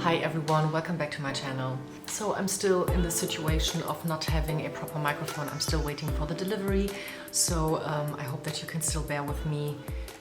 Hi everyone, welcome back to my channel. So I'm still in the situation of not having a proper microphone. I'm still waiting for the delivery. So I hope that you can still bear with me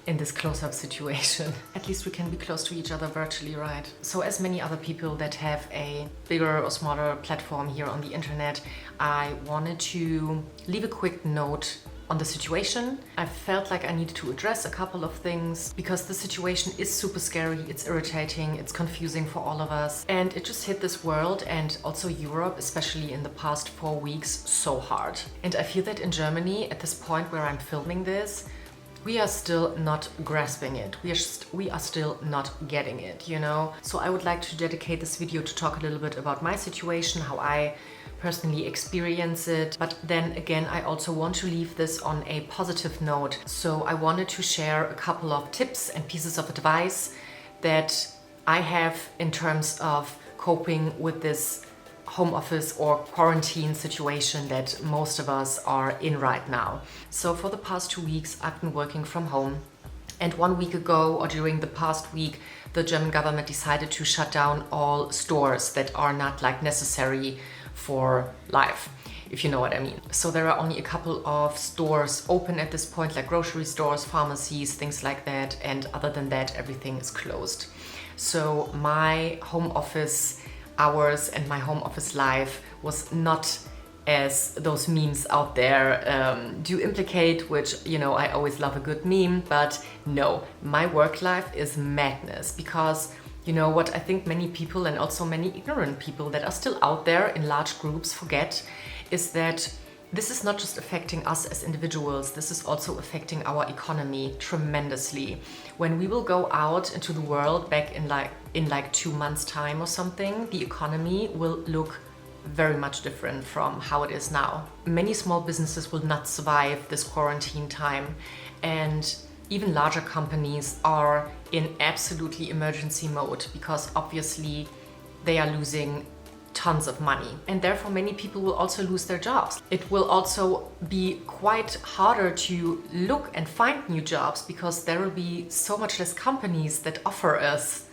in this close-up situation. At least we can be close to each other virtually, right? So as many other people that have a bigger or smaller platform here on the internet, I wanted to leave a quick note on the situation. I felt like I needed to address a couple of things because the situation is super scary, it's irritating, it's confusing for all of us, and it just hit this world and also Europe, especially in the past 4 weeks, so hard. And I feel that in Germany, at this point where I'm filming this, we are still not grasping it. We are still not getting it, you know? So I would like to dedicate this video to talk a little bit about my situation, how I personally experience it. But then again, I also want to leave this on a positive note. So I wanted to share a couple of tips and pieces of advice that I have in terms of coping with this home office or quarantine situation that most of us are in right now. So for the past 2 weeks, I've been working from home. And 1 week ago, or during the past week, the German government decided to shut down all stores that are not like necessary for life, if you know what I mean. So there are only a couple of stores open at this point, like grocery stores, pharmacies, things like that. And other than that, everything is closed. So my home office hours and my home office life was not as those memes out there do implicate, which, you know, I always love a good meme, but no, my work life is madness because, you know, what I think many people and also many ignorant people that are still out there in large groups forget is that this is not just affecting us as individuals, this is also affecting our economy tremendously. When we will go out into the world back in like 2 months' time or something, the economy will look very much different from how it is now. Many small businesses will not survive this quarantine time, and even larger companies are in absolutely emergency mode because obviously they are losing tons of money, and therefore many people will also lose their jobs. It will also be quite harder to look and find new jobs because there will be so much less companies that offer us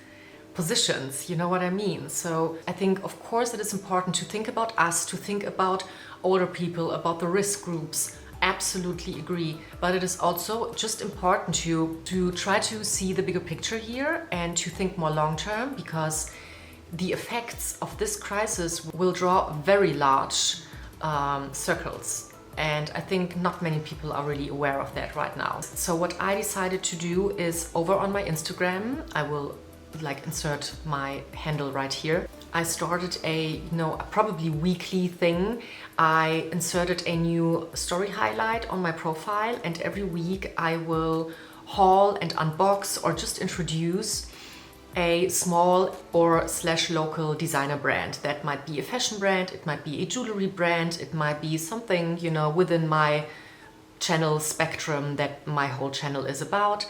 positions, you know what I mean? So I think, of course, it is important to think about us, to think about older people, about the risk groups. Absolutely agree. But it is also just important to try to see the bigger picture here and to think more long term, because the effects of this crisis will draw very large circles. And I think not many people are really aware of that right now. So what I decided to do is, over on my Instagram, I will like insert my handle right here. I started a, probably weekly thing. I inserted a new story highlight on my profile, and every week I will haul and unbox or just introduce a small or / local designer brand. That might be a fashion brand, it might be a jewelry brand, it might be something, you know, within my channel spectrum that my whole channel is about.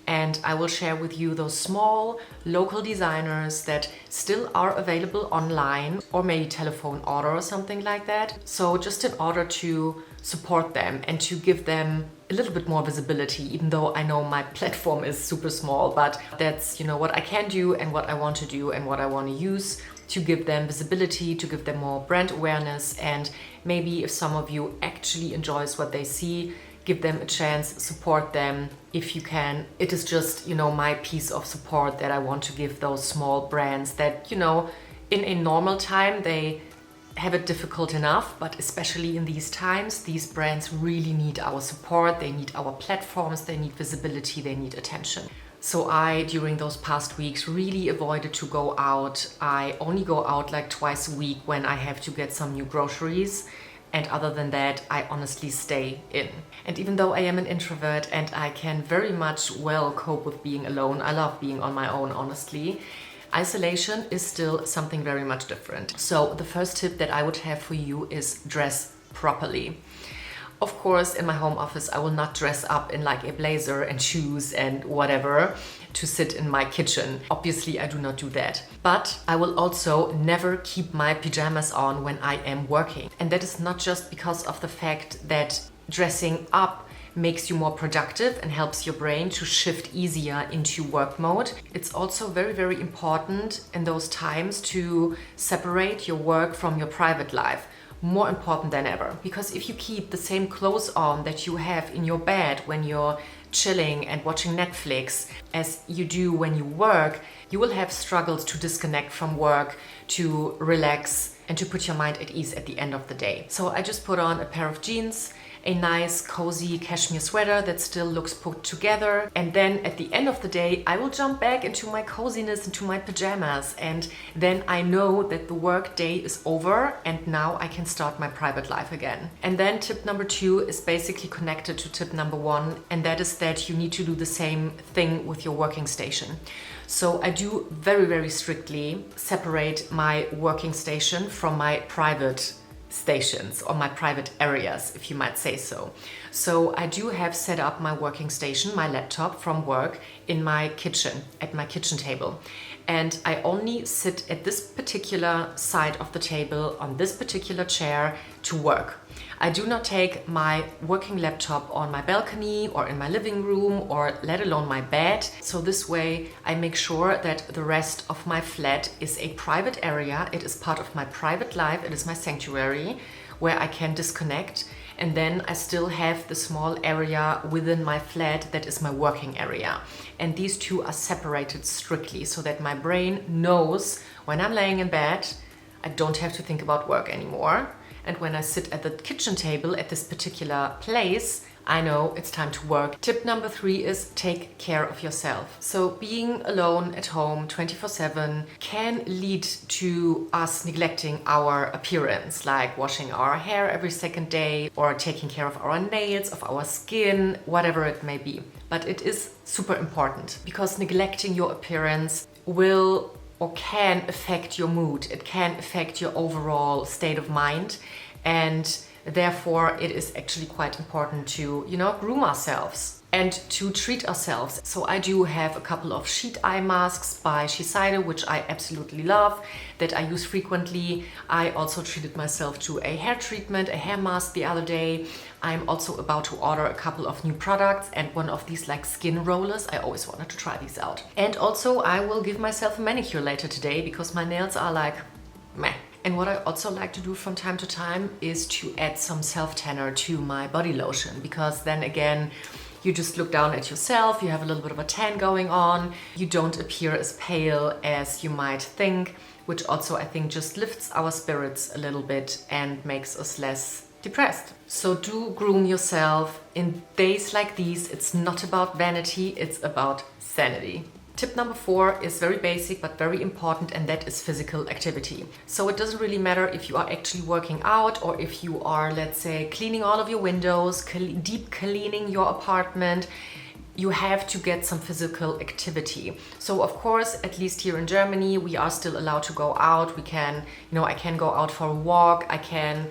And I will share with you those small local designers that still are available online, or maybe telephone order or something like that. So just in order to support them and to give them a little bit more visibility, even though I know my platform is super small, but that's, you know, what I can do and what I want to do and what I want to use to give them visibility, to give them more brand awareness. And maybe if some of you actually enjoys what they see, give them a chance, support them if you can. It is just, you know, my piece of support that I want to give those small brands that, you know, in a normal time, they have it difficult enough, but especially in these times, these brands really need our support. They need our platforms, they need visibility, they need attention. So I, during those past weeks, really avoided to go out. I only go out like twice a week when I have to get some new groceries. And other than that, I honestly stay in. And even though I am an introvert and I can very much well cope with being alone, I love being on my own, honestly, isolation is still something very much different. So the first tip that I would have for you is dress properly. Of course, in my home office, I will not dress up in like a blazer and shoes and whatever to sit in my kitchen. Obviously, I do not do that. But I will also never keep my pajamas on when I am working. And that is not just because of the fact that dressing up makes you more productive and helps your brain to shift easier into work mode. It's also very, very important in those times to separate your work from your private life. More important than ever, because if you keep the same clothes on that you have in your bed when you're chilling and watching Netflix as you do when you work, you will have struggles to disconnect from work, to relax and to put your mind at ease at the end of the day. So I just put on a pair of jeans, a nice cozy cashmere sweater that still looks put together, and then at the end of the day I will jump back into my coziness, into my pajamas, and then I know that the work day is over and now I can start my private life again. And then tip number 2 is basically connected to tip number 1, and that is that you need to do the same thing with your working station. So I do very, very strictly separate my working station from my private stations or my private areas, if you might say so. So I do have set up my working station, my laptop from work, in my kitchen, at my kitchen table. And I only sit at this particular side of the table on this particular chair to work. I do not take my working laptop on my balcony or in my living room or let alone my bed. So this way I make sure that the rest of my flat is a private area. It is part of my private life. It is my sanctuary where I can disconnect. And then I still have the small area within my flat that is my working area. And these two are separated strictly so that my brain knows when I'm laying in bed, I don't have to think about work anymore. And when I sit at the kitchen table at this particular place, I know it's time to work. Tip number 3 is take care of yourself. So being alone at home 24/7 can lead to us neglecting our appearance, like washing our hair every second day or taking care of our nails, of our skin, whatever it may be. But it is super important because neglecting your appearance will or can affect your mood. It can affect your overall state of mind, and therefore it is actually quite important to, groom ourselves and to treat ourselves. So I do have a couple of sheet eye masks by Shiseido, which I absolutely love, that I use frequently. I also treated myself to a hair treatment, a hair mask the other day. I'm also about to order a couple of new products and one of these like skin rollers. I always wanted to try these out. And also I will give myself a manicure later today because my nails are like meh. And what I also like to do from time to time is to add some self-tanner to my body lotion, because then again, you just look down at yourself, you have a little bit of a tan going on, you don't appear as pale as you might think, which also I think just lifts our spirits a little bit and makes us less depressed. So do groom yourself. In days like these, it's not about vanity, it's about sanity. Tip number 4 is very basic but very important, and that is physical activity. So it doesn't really matter if you are actually working out or if you are, let's say, cleaning all of your windows, deep cleaning your apartment. You have to get some physical activity. So of course, at least here in Germany, we are still allowed to go out. We can, I can go out for a walk. I can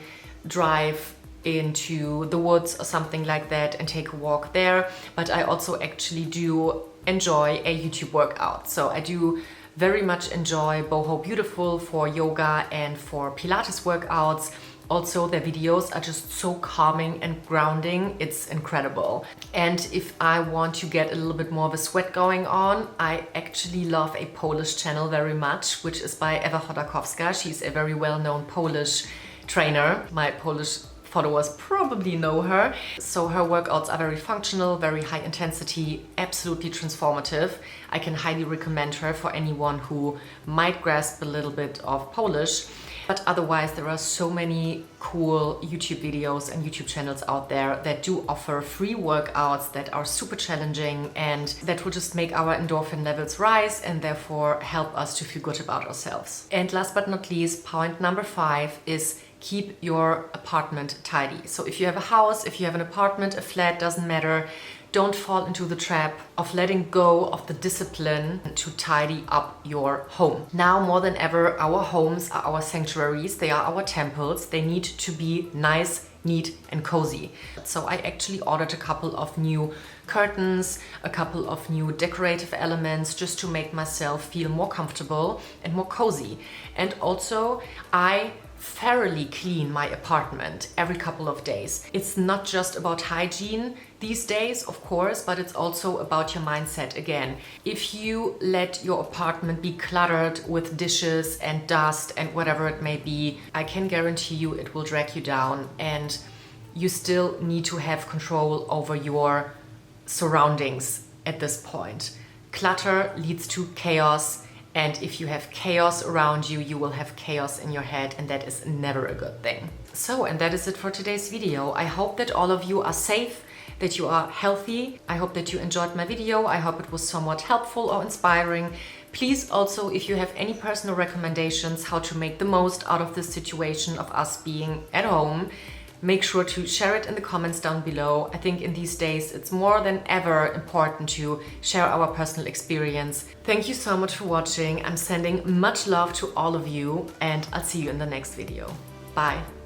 drive into the woods or something like that and take a walk there. But I also actually do enjoy a YouTube workout. So I do very much enjoy Boho Beautiful for yoga and for Pilates workouts. Also, their videos are just so calming and grounding. It's incredible. And if I want to get a little bit more of a sweat going on, I actually love a Polish channel very much, which is by Ewa Chodakowska. She's a very well-known Polish trainer. My Polish followers probably know her. So her workouts are very functional, very high intensity, absolutely transformative. I can highly recommend her for anyone who might grasp a little bit of Polish. But otherwise, there are so many cool YouTube videos and YouTube channels out there that do offer free workouts that are super challenging and that will just make our endorphin levels rise and therefore help us to feel good about ourselves. And last but not least, point number 5 is keep your apartment tidy. So if you have a house, if you have an apartment, a flat, doesn't matter. Don't fall into the trap of letting go of the discipline to tidy up your home. Now more than ever, our homes are our sanctuaries. They are our temples. They need to be nice, neat and cozy. So I actually ordered a couple of new curtains, a couple of new decorative elements just to make myself feel more comfortable and more cozy. And also I thoroughly clean my apartment every couple of days. It's not just about hygiene, these days, of course, but it's also about your mindset again. If you let your apartment be cluttered with dishes and dust and whatever it may be, I can guarantee you it will drag you down, and you still need to have control over your surroundings at this point. Clutter leads to chaos, and if you have chaos around you, you will have chaos in your head, and that is never a good thing. So, and that is it for today's video. I hope that all of you are safe, that you are healthy. I hope that you enjoyed my video. I hope it was somewhat helpful or inspiring. Please also, if you have any personal recommendations how to make the most out of this situation of us being at home, make sure to share it in the comments down below. I think in these days it's more than ever important to share our personal experience. Thank you so much for watching. I'm sending much love to all of you, and I'll see you in the next video. Bye.